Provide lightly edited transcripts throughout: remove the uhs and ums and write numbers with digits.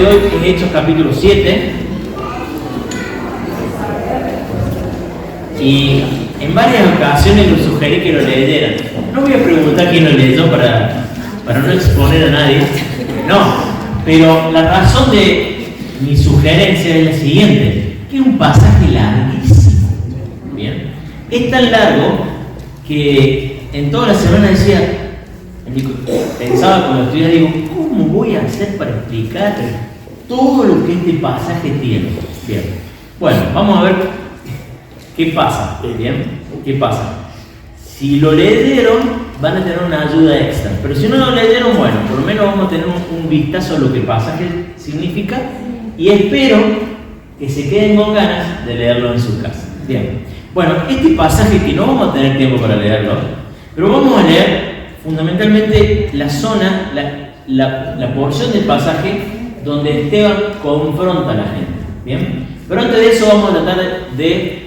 de hoy es Hechos capítulo 7. Y en varias ocasiones les sugerí que lo leyeran. No voy a preguntar quién lo leyó para no exponer a nadie. No, pero la razón de mi sugerencia es la siguiente, que es un pasaje larguísimo. Bien, es tan largo que en toda la semana pensaba cuando estudiaba, digo, ¿cómo voy a hacer para explicar todo lo que este pasaje tiene? Bien, bueno, vamos a ver qué pasa. Bien, ¿qué pasa? Si lo leyeron, van a tener una ayuda extra, pero si no lo leyeron, bueno, por lo menos vamos a tener un vistazo a lo que el pasaje significa y espero que se queden con ganas de leerlo en su casa. Bien, bueno, este pasaje que no vamos a tener tiempo para leerlo, pero vamos a leer fundamentalmente la zona, la porción del pasaje donde Esteban confronta a la gente. Bien, pero antes de eso vamos a tratar de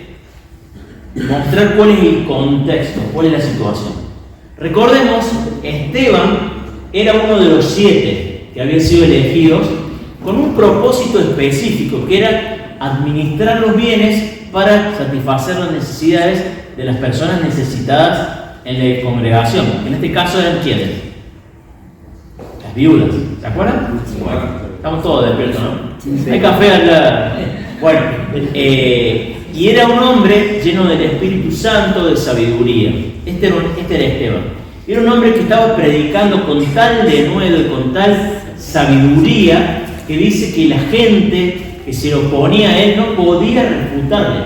mostrar cuál es el contexto, cuál es la situación. Recordemos, Esteban era uno de los 7 que habían sido elegidos con un propósito específico, que era administrar los bienes para satisfacer las necesidades de las personas necesitadas en la congregación. En este caso eran ¿quiénes? Las viudas, ¿se acuerdan? Bueno, estamos todos despiertos, ¿no? Hay café al lado. Bueno, y era un hombre lleno del Espíritu Santo, de sabiduría. Este era Esteban. Era un hombre que estaba predicando con tal denuedo y con tal sabiduría que dice que la gente que se oponía a él no podía refutarle.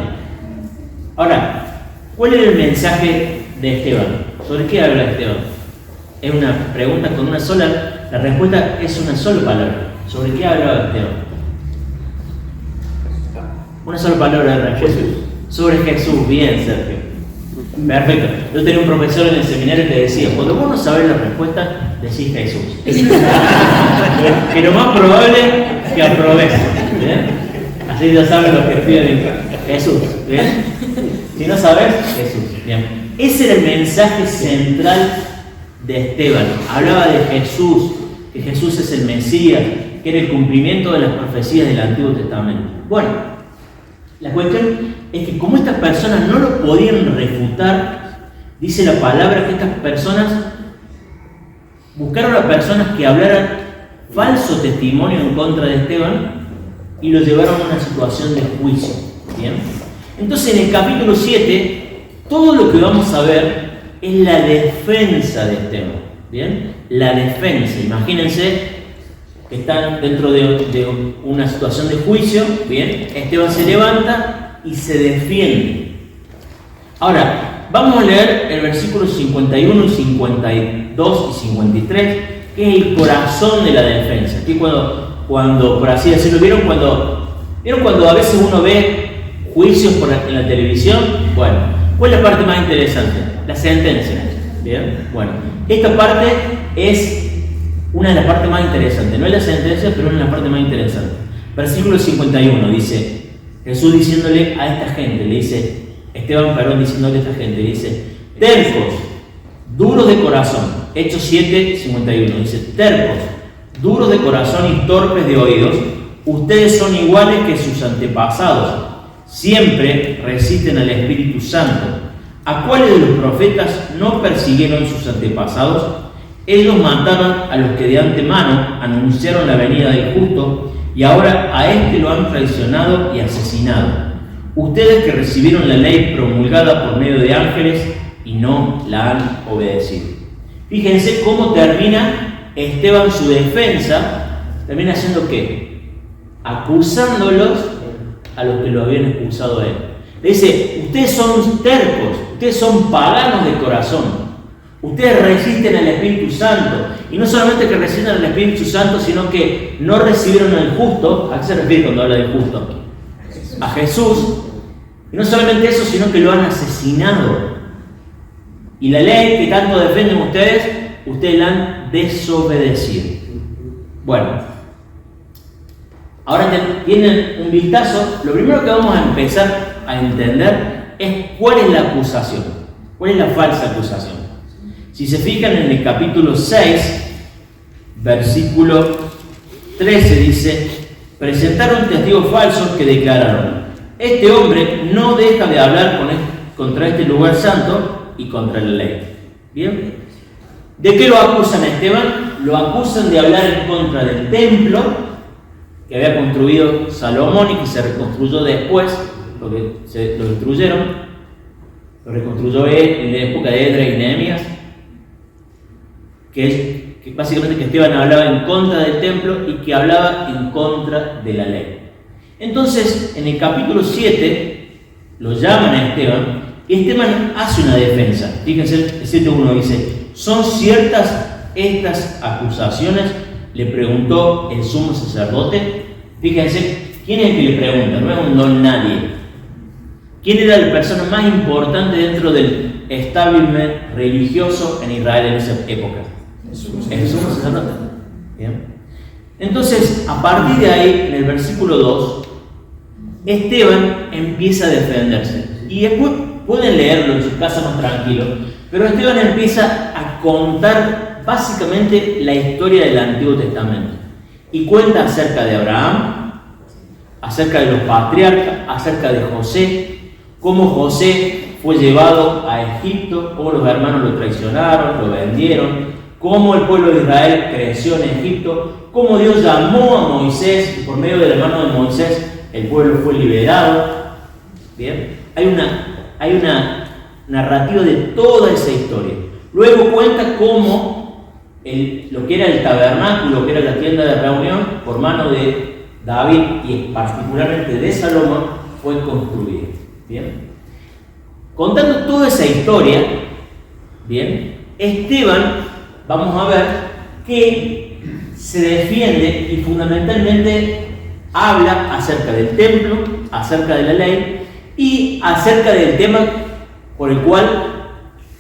Ahora, ¿cuál era el mensaje de Esteban? ¿Sobre qué habla Esteban? Es una pregunta con una sola, la respuesta es una sola palabra. ¿Sobre qué hablaba Esteban? Una sola palabra de respuesta. Sobre Jesús. Bien, Sergio. Perfecto. Yo tenía un profesor en el seminario que decía, cuando vos no sabés la respuesta, decís Jesús. Que lo más probable es que aprobes. ¿Bien? Así ya saben lo que piden. Jesús. ¿Bien? Si no sabes, Jesús. Bien. Ese era el mensaje central de Esteban. Hablaba de Jesús, que Jesús es el Mesías, que era el cumplimiento de las profecías del Antiguo Testamento. Bueno, la cuestión es que como estas personas no lo podían refutar, dice la palabra que estas personas buscaron a personas que hablaran falso testimonio en contra de Esteban y lo llevaron a una situación de juicio. ¿Bien? Entonces en el capítulo 7, todo lo que vamos a ver es la defensa de Esteban. ¿Bien? La defensa. Imagínense que están dentro de una situación de juicio. Bien, Esteban se levanta y se defiende. Ahora, vamos a leer el versículo 51 y 52 y 53, que es el corazón de la defensa. Aquí cuando por así decirlo, ¿vieron cuando a veces uno ve juicios en la televisión? Bueno, ¿cuál es la parte más interesante? La sentencia. Bien, bueno, esta parte es una de las partes más interesantes. No es la sentencia, pero es una de las partes más interesantes. Versículo 51 dice, Jesús diciéndole a esta gente, le dice, Esteban, diciéndole a esta gente, dice, tercos, duros de corazón. Hechos 7, 51, dice, tercos, duros de corazón y torpes de oídos, ustedes son iguales que sus antepasados, siempre resisten al Espíritu Santo. ¿A cuáles de los profetas no persiguieron sus antepasados? Ellos mataron a los que de antemano anunciaron la venida del justo y ahora a este lo han traicionado y asesinado. Ustedes que recibieron la ley promulgada por medio de ángeles y no la han obedecido. Fíjense cómo termina Esteban su defensa. Termina haciendo ¿qué? Acusándolos a los que lo habían expulsado a él. Le dice, ustedes son tercos, ustedes son paganos de corazón. Ustedes resisten al Espíritu Santo. Y no solamente que resisten al Espíritu Santo, sino que no recibieron al justo. ¿A qué se refiere cuando habla del justo? A Jesús. Y no solamente eso, sino que lo han asesinado. Y la ley que tanto defienden ustedes la han desobedecido. Bueno, ahora tienen un vistazo. Lo primero que vamos a empezar a entender es cuál es la acusación. ¿Cuál es la falsa acusación? Si se fijan en el capítulo 6, versículo 13 dice, presentaron testigos falsos que declararon: este hombre no deja de hablar contra este lugar santo y contra la ley. ¿Bien? ¿De qué lo acusan a Esteban? Lo acusan de hablar en contra del templo que había construido Salomón y que se reconstruyó después, porque lo destruyeron, lo reconstruyó en la época de Edra y Nehemías, que básicamente que Esteban hablaba en contra del templo y que hablaba en contra de la ley. Entonces, en el capítulo 7, lo llaman a Esteban, y Esteban hace una defensa. Fíjense, el 7.1 dice: ¿son ciertas estas acusaciones? Le preguntó el sumo sacerdote. Fíjense, ¿quién es el que le pregunta? No es un don nadie. ¿Quién era la persona más importante dentro del establishment religioso en Israel en esa época? El sumo sacerdote. ¿Bien? Entonces, a partir de ahí, en el versículo 2, Esteban empieza a defenderse. Y después pueden leerlo en su casa más tranquilo, pero Esteban empieza a contar básicamente la historia del Antiguo Testamento. Y cuenta acerca de Abraham, acerca de los patriarcas, acerca de José, cómo José fue llevado a Egipto, cómo los hermanos lo traicionaron, lo vendieron, cómo el pueblo de Israel creció en Egipto, cómo Dios llamó a Moisés y por medio del hermano de Moisés el pueblo fue liberado. Bien, hay una narrativa de toda esa historia. Luego cuenta cómo lo que era el tabernáculo, que era la tienda de reunión, por mano de David y particularmente de Salomón, fue construido. Bien, contando toda esa historia, bien, Esteban, vamos a ver que se defiende y fundamentalmente habla acerca del templo, acerca de la ley y acerca del tema por el cual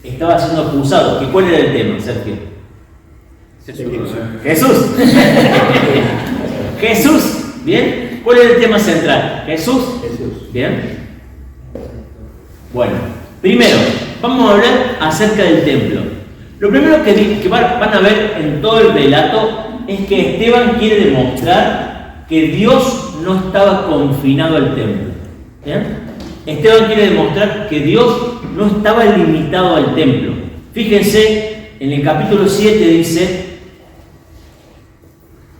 estaba siendo acusado. ¿Cuál era el tema, Sergio? Jesús. Jesús. ¿Bien? ¿Cuál era el tema central? Jesús. ¿Bien? Bueno, primero, vamos a hablar acerca del templo. Lo primero que van a ver en todo el relato es que Esteban quiere demostrar que Dios no estaba confinado al templo. ¿Bien? Esteban quiere demostrar que Dios no estaba limitado al templo. Fíjense, en el capítulo 7 dice,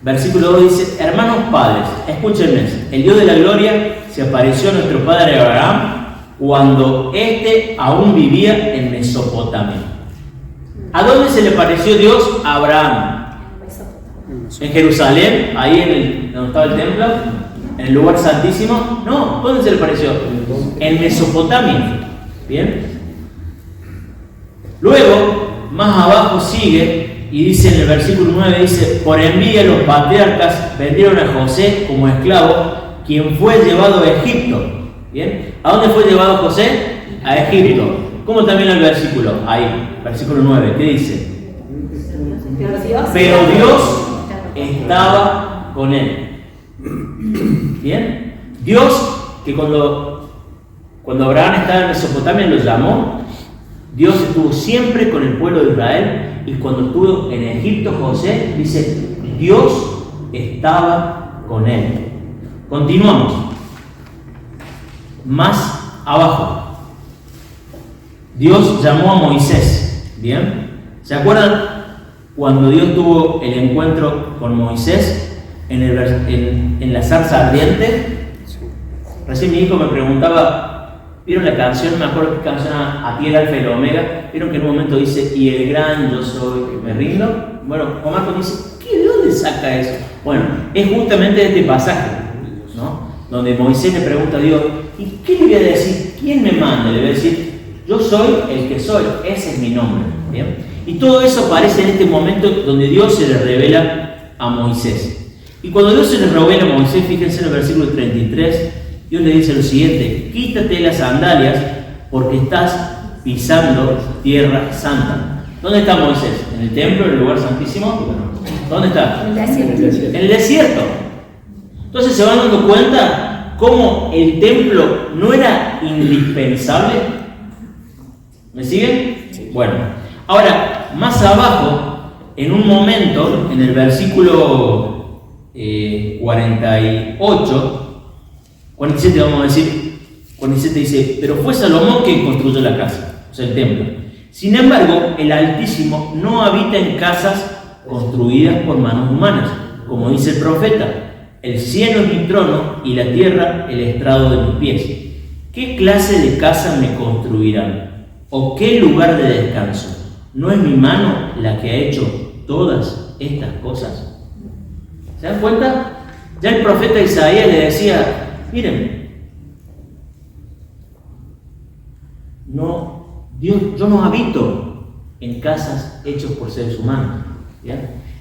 versículo 2 dice: hermanos padres, escúchenme, el Dios de la gloria se apareció a nuestro padre Abraham cuando éste aún vivía en Mesopotamia. ¿A dónde se le apareció Dios a Abraham? ¿En Jerusalén? ¿Ahí donde estaba el templo? ¿En el lugar santísimo? No, ¿dónde se le apareció? En Mesopotamia. ¿Bien? Luego, más abajo sigue y dice en el versículo 9, dice: por envidia los patriarcas vendieron a José como esclavo, quien fue llevado a Egipto. ¿Bien? ¿A dónde fue llevado José? A Egipto. ¿Cómo termina el versículo? Ahí, versículo 9, ¿qué dice? Pero Dios estaba con él. ¿Bien? Dios, que cuando Abraham estaba en Mesopotamia lo llamó, Dios estuvo siempre con el pueblo de Israel, y cuando estuvo en Egipto José, dice, Dios estaba con él. Continuamos. Más abajo. Dios llamó a Moisés. ¿Bien? ¿Se acuerdan cuando Dios tuvo el encuentro con Moisés en la zarza ardiente? Recién mi hijo me preguntaba, ¿vieron la canción? Me acuerdo que canción a ti el alfa y la omega. ¿Vieron que en un momento dice, y el gran yo soy, me rindo? Bueno, Omar dice, ¿de dónde saca eso? Bueno, es justamente este pasaje, ¿no? Donde Moisés le pregunta a Dios, ¿y qué le voy a decir? ¿Quién me manda? Le voy a decir, yo soy el que soy, ese es mi nombre. ¿Bien? Y todo eso aparece en este momento donde Dios se le revela a Moisés. Y cuando Dios se le revela a Moisés, fíjense en el versículo 33, Dios le dice lo siguiente: quítate las sandalias porque estás pisando tierra santa. ¿Dónde está Moisés? ¿En el templo, en el lugar santísimo? ¿Dónde está? En el desierto. Entonces se van dando cuenta cómo el templo no era indispensable. ¿Me siguen? Sí. Bueno, ahora, más abajo, en un momento, en el versículo 47 vamos a decir, 47 dice, pero fue Salomón quien construyó la casa, o sea, el templo. Sin embargo, el Altísimo no habita en casas construidas por manos humanas, como dice el profeta, el cielo es mi trono y la tierra el estrado de mis pies. ¿Qué clase de casa me construirán? ¿O qué lugar de descanso? ¿No es mi mano la que ha hecho todas estas cosas? ¿Se dan cuenta? Ya el profeta Isaías le decía, miren, yo no habito en casas hechas por seres humanos. ¿Ya?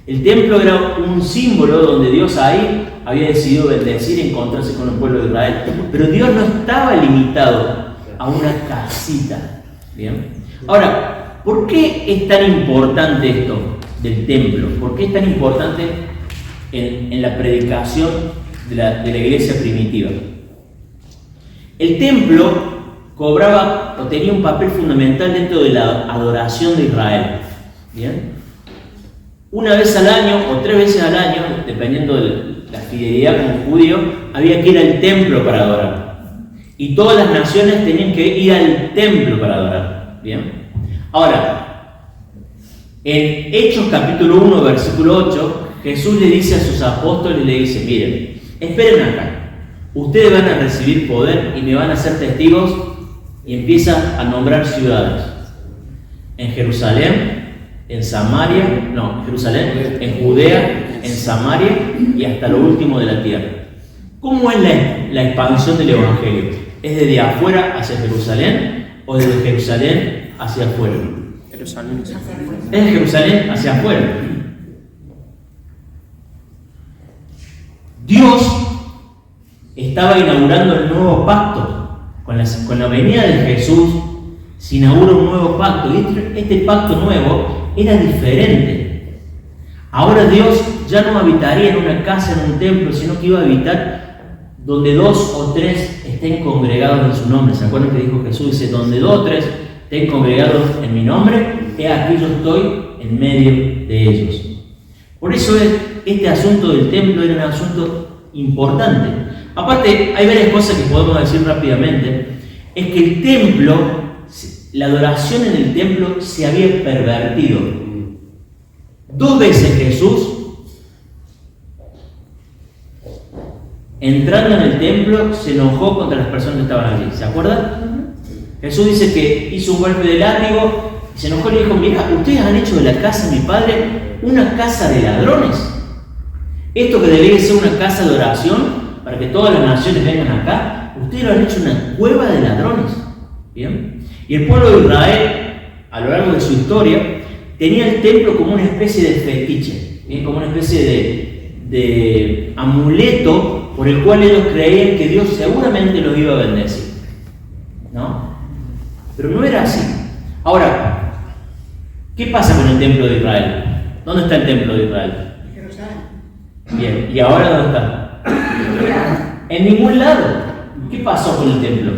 El templo era un símbolo donde Dios ahí había decidido bendecir y encontrarse con el pueblo de Israel. Pero Dios no estaba limitado a una casita. ¿Bien? Ahora, ¿por qué es tan importante esto del templo? ¿Por qué es tan importante en la predicación de la iglesia primitiva? El templo cobraba o tenía un papel fundamental dentro de la adoración de Israel. ¿Bien? Una vez al año o 3 veces al año, dependiendo de la fidelidad como judío, había que ir al templo para adorar. Y todas las naciones tenían que ir al templo para adorar. ¿Bien? Ahora, en Hechos capítulo 1, versículo 8, Jesús le dice a sus apóstoles, le dice, miren, esperen acá. Ustedes van a recibir poder y me van a ser testigos, y empieza a nombrar ciudades. En Jerusalén, en Samaria, no, en Jerusalén, en Judea, en Samaria y hasta lo último de la tierra. ¿Cómo es la expansión del Evangelio? ¿Es desde afuera hacia Jerusalén o desde Jerusalén hacia afuera? Jerusalén hacia afuera. Es de Jerusalén hacia afuera. Dios estaba inaugurando el nuevo pacto. Con la venida de Jesús se inaugura un nuevo pacto. Y este pacto nuevo era diferente. Ahora Dios ya no habitaría en una casa, en un templo, sino que iba a habitar donde 2 o 3 estén congregados en su nombre. ¿Se acuerdan que dijo Jesús? Dice, donde 2 o 3 estén congregados en mi nombre, he aquí yo estoy en medio de ellos. Por eso este asunto del templo era un asunto importante. Aparte, hay varias cosas que podemos decir rápidamente. Es que el templo, la adoración en el templo se había pervertido. 2 veces Jesús, entrando en el templo, se enojó contra las personas que estaban allí. ¿Se acuerdan? Jesús dice que hizo un golpe de látigo y se enojó y le dijo, mira, ustedes han hecho de la casa de mi padre una casa de ladrones. Esto que debería ser una casa de oración, para que todas las naciones vengan acá, ustedes lo han hecho una cueva de ladrones. ¿Bien? Y el pueblo de Israel, a lo largo de su historia, tenía el templo como una especie de fetiche, ¿bien? Como una especie de amuleto por el cual ellos creían que Dios seguramente los iba a bendecir. ¿No? Pero no era así. Ahora, ¿qué pasa con el templo de Israel? ¿Dónde está el templo de Israel? En Jerusalén. Bien, ¿y ahora dónde está? En ningún lado. ¿Qué pasó con el templo?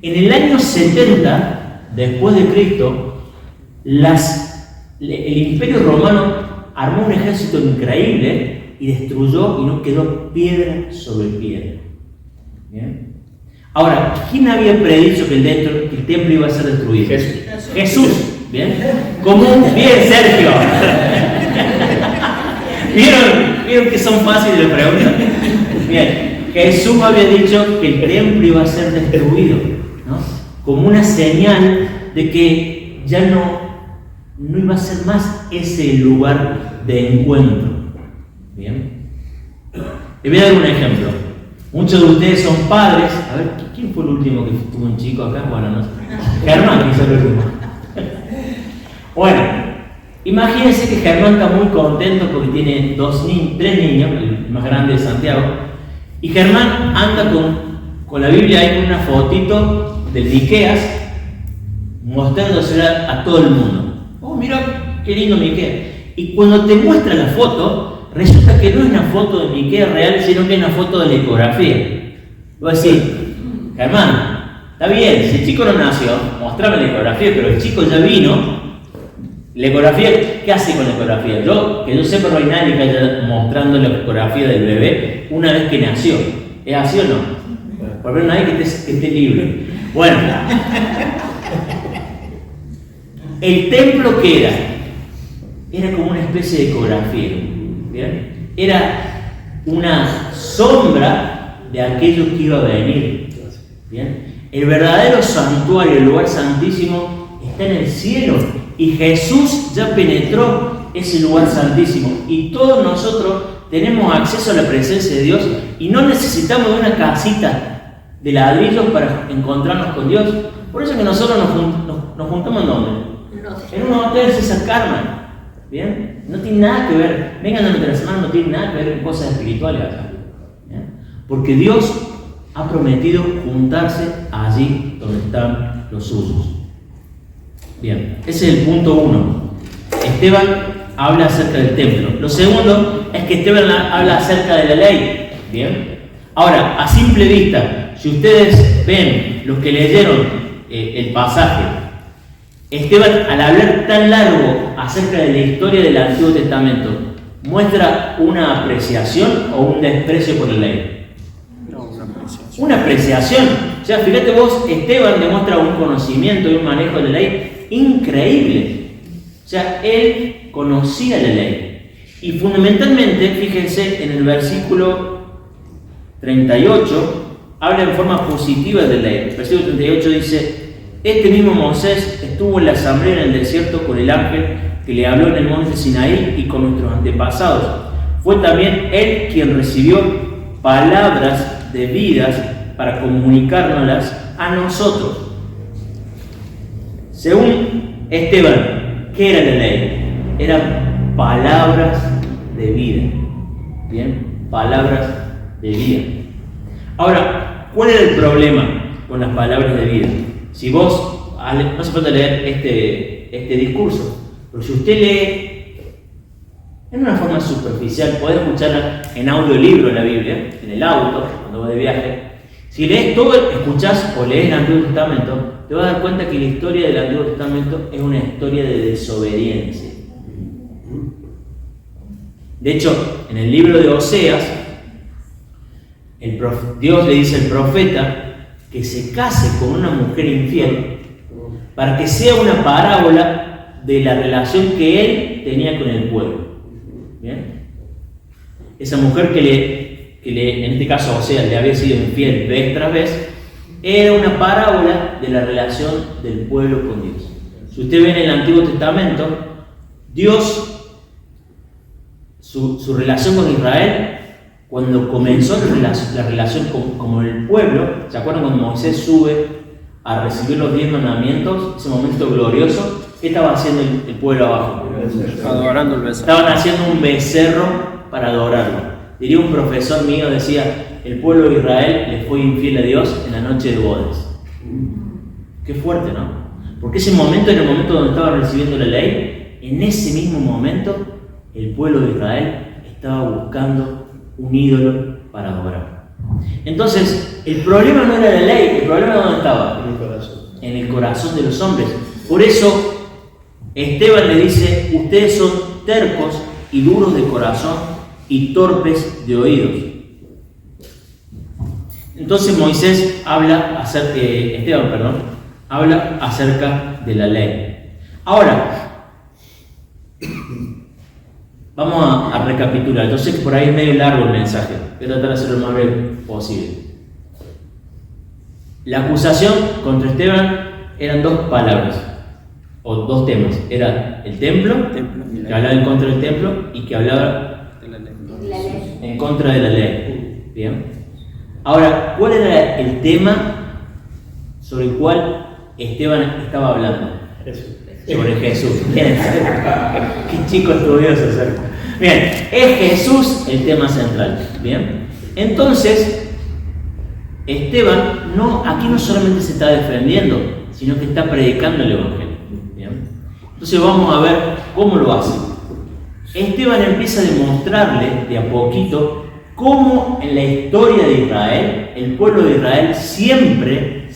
En el año 70 después de Cristo, el Imperio Romano armó un ejército increíble y destruyó y no quedó piedra sobre piedra. ¿Bien? Ahora, ¿quién había predicho que el templo iba a ser destruido? Jesús. ¿Bien? Bien, Sergio. ¿Vieron que son fáciles las preguntas? Bien, Jesús había dicho que el templo iba a ser destruido, ¿no? Como una señal de que ya no iba a ser más ese lugar de encuentro. Bien. Les voy a dar un ejemplo. Muchos de ustedes son padres. A ver, ¿quién fue el último que tuvo un chico acá? Bueno, no sé. Germán, quizás el último. Bueno, imagínense que Germán está muy contento porque tiene 3 niños, el más grande de Santiago, y Germán anda con la Biblia ahí con una fotito del Miqueas, mostrándosela a todo el mundo. Oh, mira qué lindo Miqueas. Y cuando te muestra la foto, resulta que no es una foto de Miqueas real, sino que es una foto de la ecografía. Voy a decir, Germán, está bien, si el chico no nació, mostrame la ecografía, pero el chico ya vino. La ecografía, ¿qué hace con la ecografía? Que yo sepa, no hay nadie que haya mostrando la ecografía del bebé una vez que nació. ¿Es así o no? Por lo menos nadie que esté libre. Bueno, el templo, ¿qué era? Era como una especie de ecografía. ¿Bien? Era una sombra de aquello que iba a venir. ¿Bien? El verdadero santuario, el lugar santísimo, está en el cielo. Y Jesús ya penetró ese lugar santísimo. Y todos nosotros tenemos acceso a la presencia de Dios y no necesitamos de una casita de ladrillos para encontrarnos con Dios. Por eso que nosotros nos juntamos ¿en dónde? En un hotel César Carmen. ¿Bien? No tiene nada que ver, vengan a nuestra semana, no tiene nada que ver con cosas espirituales acá. ¿Bien? Porque Dios ha prometido juntarse allí donde están los suyos. Bien, ese es el punto 1. Esteban habla acerca del templo. Lo segundo es que Esteban habla acerca de la ley. Bien. Ahora, a simple vista, si ustedes ven los que leyeron el pasaje, Esteban, al hablar tan largo acerca de la historia del Antiguo Testamento, ¿muestra una apreciación o un desprecio por la ley? No, una apreciación. Una apreciación. O sea, fíjate vos, Esteban demuestra un conocimiento y un manejo de la ley increíble. O sea, él conocía la ley. Y fundamentalmente, fíjense, en el versículo 38, habla en forma positiva de la ley. El versículo 38 dice: este mismo Moisés estuvo en la asamblea en el desierto con el ángel que le habló en el monte Sinaí y con nuestros antepasados. Fue también él quien recibió palabras de vidas para comunicárnoslas a nosotros. Según Esteban, ¿qué era la ley? Eran palabras de vida. ¿Bien? Palabras de vida. Ahora, ¿cuál era el problema con las palabras de vida? Si vos, no hace falta leer este discurso, pero si usted lee en una forma superficial, podés escucharla en audiolibro en la Biblia, en el auto, cuando vas de viaje. Si lees todo, escuchás o lees el Antiguo Testamento, te vas a dar cuenta que la historia del Antiguo Testamento es una historia de desobediencia. De hecho, en el libro de Oseas, Dios le dice al profeta que se case con una mujer infiel para que sea una parábola de la relación que él tenía con el pueblo. ¿Bien? Esa mujer que en este caso Oseas le había sido infiel vez tras vez, era una parábola de la relación del pueblo con Dios. Si usted ve en el Antiguo Testamento, Dios, su relación con Israel, cuando comenzó la relación con el pueblo, ¿se acuerdan cuando Moisés sube a recibir los 10 mandamientos? Ese momento glorioso, ¿qué estaba haciendo el pueblo abajo? Adorando el becerro. Estaban haciendo un becerro para adorarlo. Diría un profesor mío, decía, el pueblo de Israel le fue infiel a Dios en la noche de bodas. Qué fuerte, ¿no? Porque ese momento era el momento donde estaban recibiendo la ley. En ese mismo momento, el pueblo de Israel estaba buscando un ídolo para adorar. Entonces, el problema no era la ley, el problema ¿dónde estaba? En el corazón. En el corazón de los hombres. Por eso, Esteban le dice, ustedes son tercos y duros de corazón y torpes de oídos. Entonces Esteban habla acerca de la ley. Ahora, vamos a recapitular. Yo sé que por ahí es medio largo el mensaje, voy a tratar de hacerlo lo más breve posible. La acusación contra Esteban eran dos palabras, o dos temas. Era el templo, que hablaba en contra del templo, y que hablaba en contra de la ley. Bien. Ahora, ¿cuál era el tema sobre el cual Esteban estaba hablando? Jesús. Sobre Jesús. Qué chico estudioso, ¿cierto? Bien, es Jesús el tema central. Bien. Entonces, Esteban aquí no solamente se está defendiendo, sino que está predicando el Evangelio. Bien. Entonces vamos a ver cómo lo hace. Esteban empieza a demostrarle de a poquito cómo en la historia de Israel, el pueblo de Israel siempre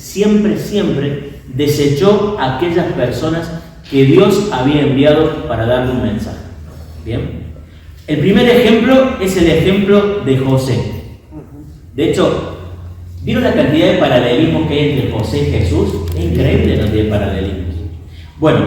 desechó a aquellas personas que Dios había enviado para darle un mensaje. Bien. El primer ejemplo es el ejemplo de José. De hecho, ¿vieron la cantidad de paralelismos que hay entre José y Jesús? Es increíble la cantidad de paralelismos. Bueno,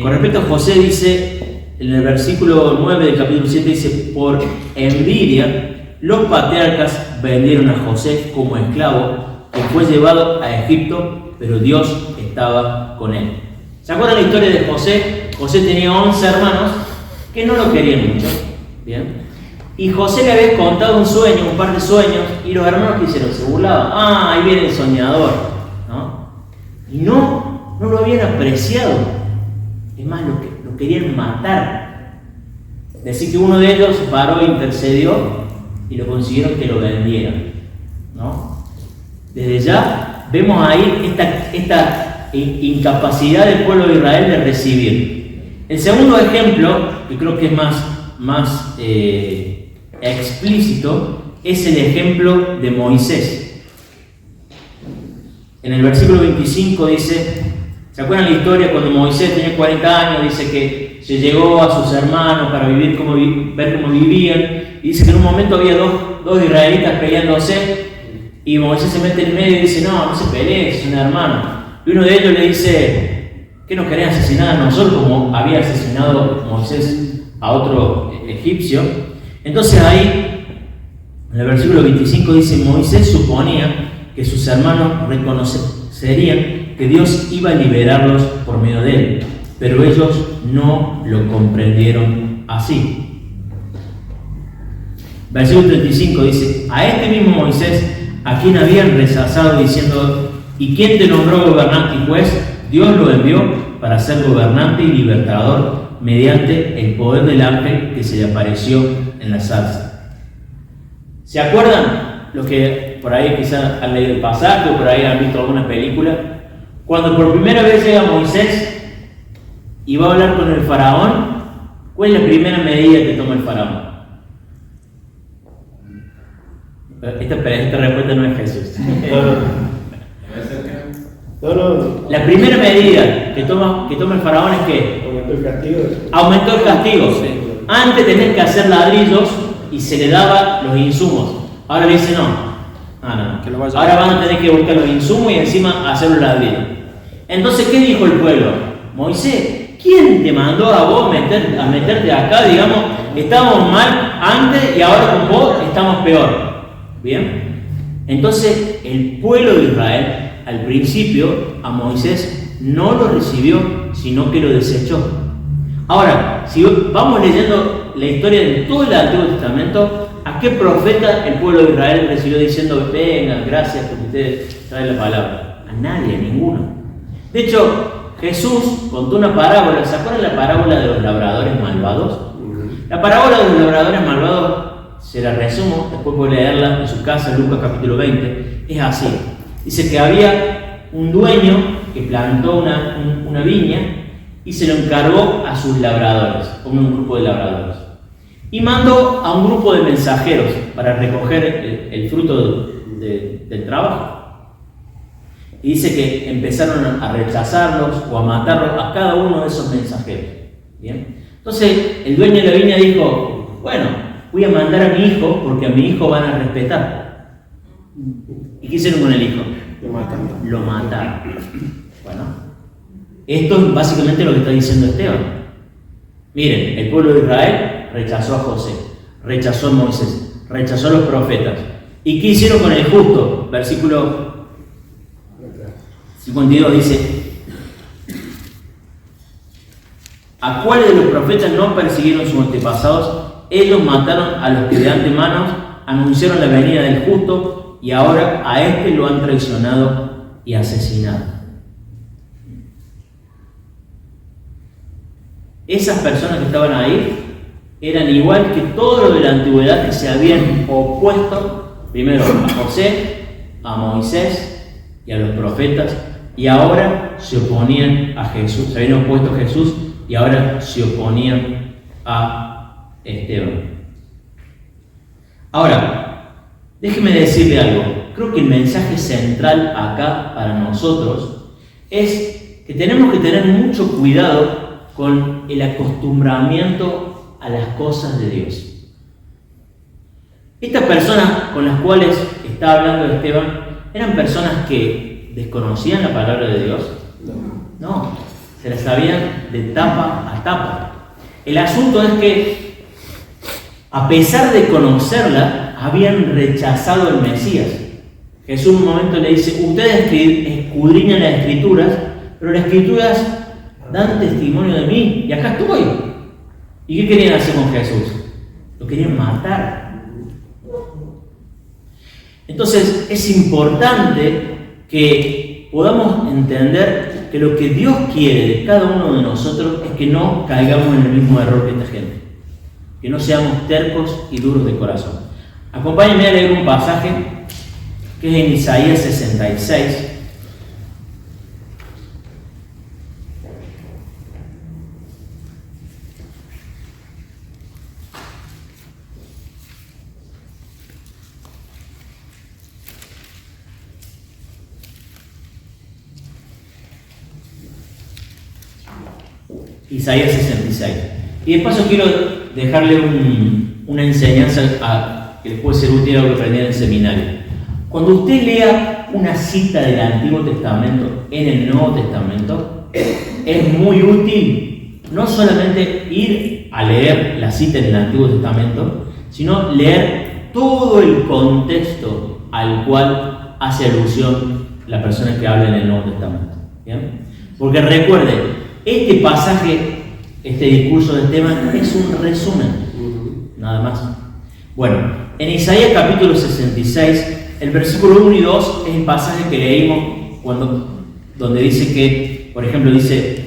con respecto a José dice, en el versículo 9 del capítulo 7 dice, por envidia, los patriarcas vendieron a José como esclavo, que fue llevado a Egipto, pero Dios estaba con él. ¿Se acuerdan la historia de José? José tenía 11 hermanos que no lo querían mucho. Bien. Y José le había contado un sueño, un par de sueños, y los hermanos que hicieron, se burlaban. Ah, ahí viene el soñador, ¿no? Y no lo habían apreciado. Es más, lo querían matar. Decir que uno de ellos se paró e intercedió y lo consiguieron que lo vendieran, ¿no? Desde ya vemos ahí esta incapacidad del pueblo de Israel de recibir. El segundo ejemplo, que creo que es más explícito, es el ejemplo de Moisés. En el versículo 25 dice, ¿se acuerdan la historia cuando Moisés tenía 40 años? Dice que se llegó a sus hermanos para ver cómo vivían, y dice que en un momento había dos israelitas peleándose, y Moisés se mete en medio y dice, no se peleen, son hermanos. Y uno de ellos le dice, ¿qué nos querían asesinar a nosotros como había asesinado Moisés a otro egipcio? Entonces ahí, en el versículo 25 dice, Moisés suponía que sus hermanos reconocerían que Dios iba a liberarlos por medio de él, pero ellos no lo comprendieron así. Versículo 35 dice, a este mismo Moisés, a quien habían rechazado diciendo, ¿y quién te nombró gobernante y juez? Dios lo envió para ser gobernante y libertador mediante el poder del ángel que se le apareció en la zarza. ¿Se acuerdan? Los que por ahí quizás han leído el pasaje o por ahí han visto alguna película. Cuando por primera vez llega Moisés y va a hablar con el faraón, ¿cuál es la primera medida que toma el faraón? Esta respuesta no es Jesús. La primera medida que toma el faraón es que aumentó el castigo. Antes tenían que hacer ladrillos y se le daba los insumos. Ahora le dice no. Ahora van a tener que buscar los insumos y encima hacer los ladrillos. Entonces, ¿qué dijo el pueblo? Moisés, ¿quién te mandó a vos a meterte acá? Digamos, estábamos mal antes y ahora con vos estamos peor. ¿Bien? Entonces, el pueblo de Israel, al principio, a Moisés no lo recibió, sino que lo desechó. Ahora, si vamos leyendo la historia de todo el Antiguo Testamento, ¿a qué profeta el pueblo de Israel recibió diciendo, venga, gracias porque ustedes traen la palabra? A nadie, a ninguno. De hecho, Jesús contó una parábola. ¿Se acuerdan la parábola de los labradores malvados? La parábola de los labradores malvados, se la resumo, después puede leerla en su casa, Lucas capítulo 20, es así. Dice que había un dueño que plantó una viña y se lo encargó a sus labradores, como un grupo de labradores. Y mandó a un grupo de mensajeros para recoger el fruto del trabajo. Y dice que empezaron a rechazarlos o a matarlos a cada uno de esos mensajeros. ¿Bien? Entonces el dueño de la viña dijo, bueno, voy a mandar a mi hijo porque a mi hijo van a respetar. ¿Y qué hicieron con el hijo? Lo mataron. Bueno, esto es básicamente lo que está diciendo Esteban. Miren, el pueblo de Israel rechazó a José, rechazó a Moisés, rechazó a los profetas. ¿Y qué hicieron con el justo? Versículo 52 dice, ¿a cuáles de los profetas no persiguieron sus antepasados? Ellos mataron a los que de antemano anunciaron la venida del justo y ahora a este lo han traicionado y asesinado. Esas personas que estaban ahí eran igual que todos los de la antigüedad que se habían opuesto primero a José, a Moisés y a los profetas, y ahora se oponían a Jesús. Se habían opuesto a Jesús y ahora se oponían a Esteban. Ahora, déjeme decirle algo. Creo que el mensaje central acá para nosotros es que que tenemos que tener mucho cuidado con el acostumbramiento a las cosas de Dios. Estas personas con las cuales está hablando Esteban, ¿eran personas que desconocían la palabra de Dios? No, se la sabían de tapa a tapa. El asunto es que, a pesar de conocerla, habían rechazado al Mesías. Jesús en un momento le dice, ustedes escudriñan las Escrituras, pero las Escrituras dan testimonio de mí, y acá estoy. ¿Y qué querían hacer con Jesús? Lo querían matar. Entonces es importante que podamos entender que lo que Dios quiere de cada uno de nosotros es que no caigamos en el mismo error que esta gente, que no seamos tercos y duros de corazón. Acompáñenme a leer un pasaje que es en Isaías 66. Isaías 66. Y de paso quiero dejarle una enseñanza que les puede ser útil a lo que aprendí en el seminario. Cuando usted lea una cita del Antiguo Testamento en el Nuevo Testamento, es muy útil no solamente ir a leer la cita en el Antiguo Testamento, sino leer todo el contexto al cual hace alusión la persona que habla en el Nuevo Testamento. ¿Bien? Porque recuerden, este pasaje, este discurso de Esteban, es un resumen, nada más. Bueno, en Isaías capítulo 66, el versículo 1 y 2 es el pasaje que leímos donde dice que, por ejemplo, dice: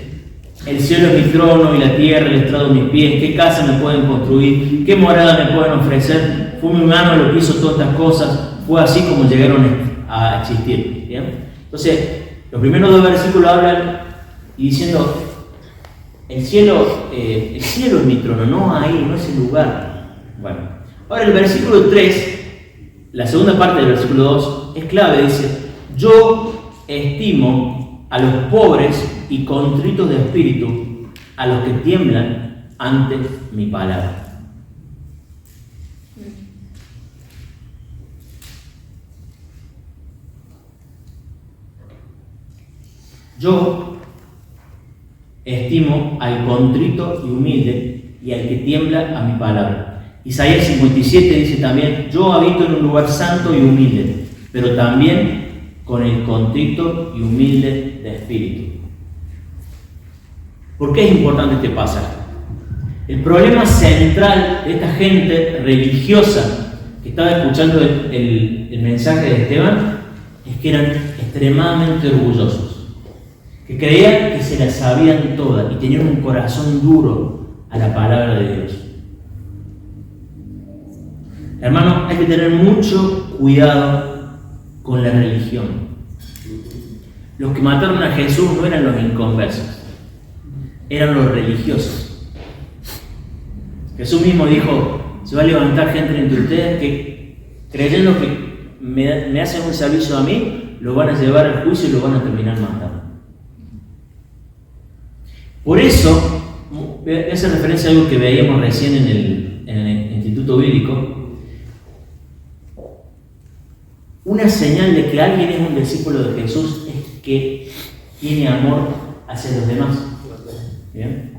el cielo es mi trono y la tierra el estrado de mis pies. ¿Qué casa me pueden construir? ¿Qué morada me pueden ofrecer? Fue mi mano lo que hizo todas estas cosas. Fue así como llegaron a existir. ¿Bien? Entonces, los primeros dos versículos hablan y diciendo: el cielo es mi trono, no ahí, no es el lugar. Bueno, ahora el versículo 3, la segunda parte del versículo 2 es clave, dice: yo estimo a los pobres y contritos de espíritu, a los que tiemblan ante mi palabra. Yo estimo al contrito y humilde y al que tiembla a mi palabra. Isaías 57 dice también: yo habito en un lugar santo y humilde, pero también con el contrito y humilde de espíritu. ¿Por qué es importante este pasaje? El problema central de esta gente religiosa que estaba escuchando el mensaje de Esteban es que eran extremadamente orgullosos, que creían que se la sabían todas y tenían un corazón duro a la palabra de Dios. Hermano, hay que tener mucho cuidado con la religión. Los que mataron a Jesús no eran los inconversos, eran los religiosos. Jesús mismo dijo: se va a levantar gente entre ustedes que, creyendo que me hacen un servicio a mí, lo van a llevar al juicio y lo van a terminar matando. Por eso, voy a hacer referencia a algo que veíamos recién en el Instituto Bíblico. Una señal de que alguien es un discípulo de Jesús es que tiene amor hacia los demás. ¿Bien?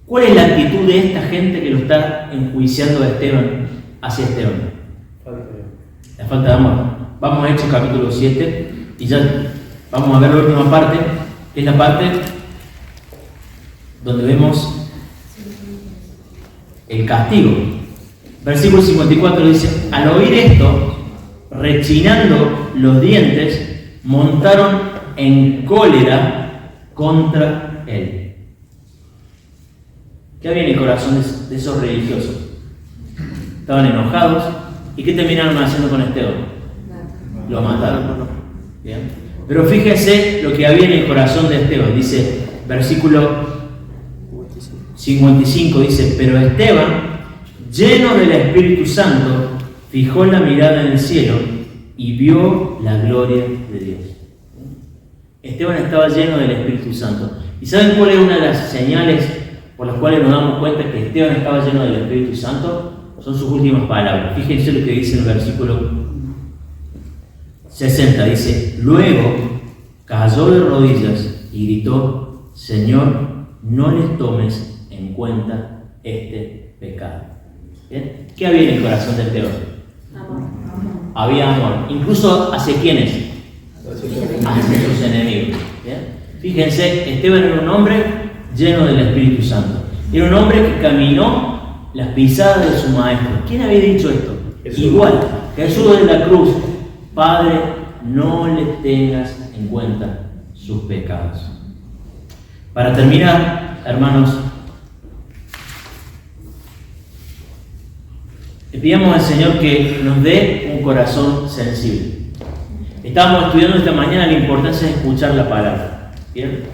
¿Cuál es la actitud de esta gente que lo está enjuiciando a Esteban hacia Esteban? La falta de amor. Vamos a Hechos capítulo 7 y ya vamos a ver la última parte, que es la parte donde vemos el castigo. Versículo 54 dice: al oír esto, rechinando los dientes, montaron en cólera contra él. ¿Qué había en el corazón de esos religiosos? Estaban enojados. ¿Y qué terminaron haciendo con Esteban? Lo mataron. ¿Bien? Pero fíjense lo que había en el corazón de Esteban. Dice, versículo 55, dice: pero Esteban, lleno del Espíritu Santo, fijó la mirada en el cielo y vio la gloria de Dios. Esteban estaba lleno del Espíritu Santo. ¿Y saben cuál es una de las señales por las cuales nos damos cuenta que Esteban estaba lleno del Espíritu Santo? Son sus últimas palabras. Fíjense lo que dice en el versículo 60. Dice: luego cayó de rodillas y gritó: Señor, no les tomes en cuenta este pecado. ¿Bien? ¿Qué había en el corazón de Esteban? Amor. Había amor. Incluso hacia quiénes, hacia sus enemigos. ¿Bien? Fíjense, Esteban era un hombre lleno del Espíritu Santo. Era un hombre que caminó las pisadas de su maestro. ¿Quién había dicho esto? Jesús. Igual, Jesús de la cruz. Padre, no le tengas en cuenta sus pecados. Para terminar, hermanos, le pidamos al Señor que nos dé un corazón sensible. Estábamos estudiando esta mañana la importancia de escuchar la palabra. ¿Bien?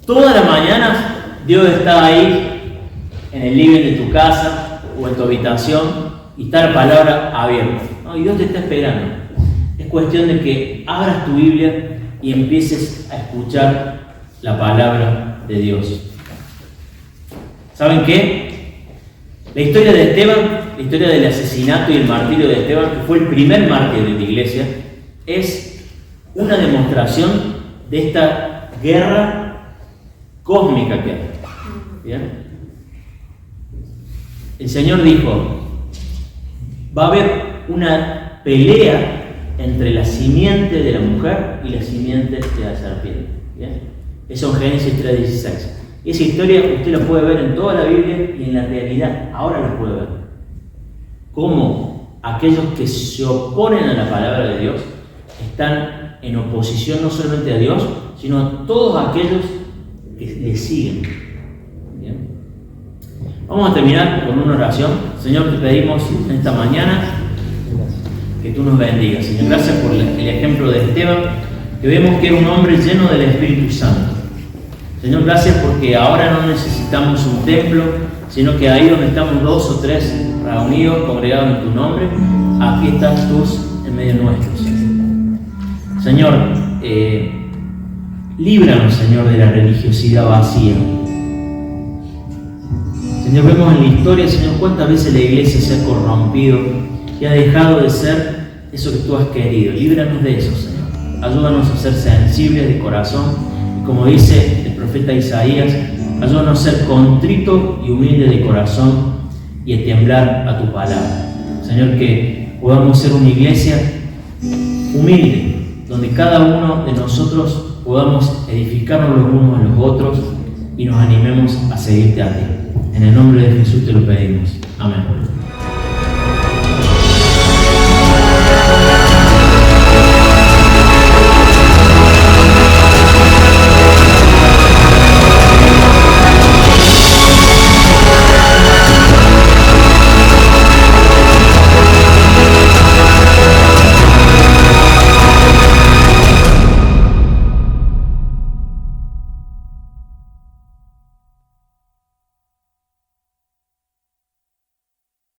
Todas las mañanas Dios está ahí en el living de tu casa o en tu habitación y está la palabra abierta, ¿no? Y Dios te está esperando. Es cuestión de que abras tu Biblia y empieces a escuchar la palabra de Dios. ¿Saben qué? La historia de Esteban, la historia del asesinato y el martirio de Esteban, que fue el primer mártir de la iglesia, es una demostración de esta guerra cósmica que hay. ¿Bien? El Señor dijo: va a haber una pelea entre la simiente de la mujer y la simiente de la serpiente. ¿Bien? Eso en Génesis 3:16. Esa historia usted la puede ver en toda la Biblia y en la realidad, ahora la puede ver. Cómo aquellos que se oponen a la palabra de Dios están en oposición no solamente a Dios, sino a todos aquellos que le siguen. ¿Bien? Vamos a terminar con una oración. Señor, te pedimos en esta mañana que tú nos bendigas. Señor, gracias por el ejemplo de Esteban, que vemos que era un hombre lleno del Espíritu Santo. Señor, gracias porque ahora no necesitamos un templo, sino que ahí donde estamos 2 o 3 reunidos, congregados en tu nombre, aquí estás tú en medio nuestro, Señor. Señor, líbranos, Señor, de la religiosidad vacía. Señor, vemos en la historia, Señor, cuántas veces la iglesia se ha corrompido y ha dejado de ser eso que tú has querido. Líbranos de eso, Señor. Ayúdanos a ser sensibles de corazón. Como dice el profeta Isaías, ayúdanos a ser contritos y humildes de corazón y a temblar a tu palabra. Señor, que podamos ser una iglesia humilde, donde cada uno de nosotros podamos edificarnos los unos a los otros y nos animemos a seguirte a ti. En el nombre de Jesús te lo pedimos. Amén.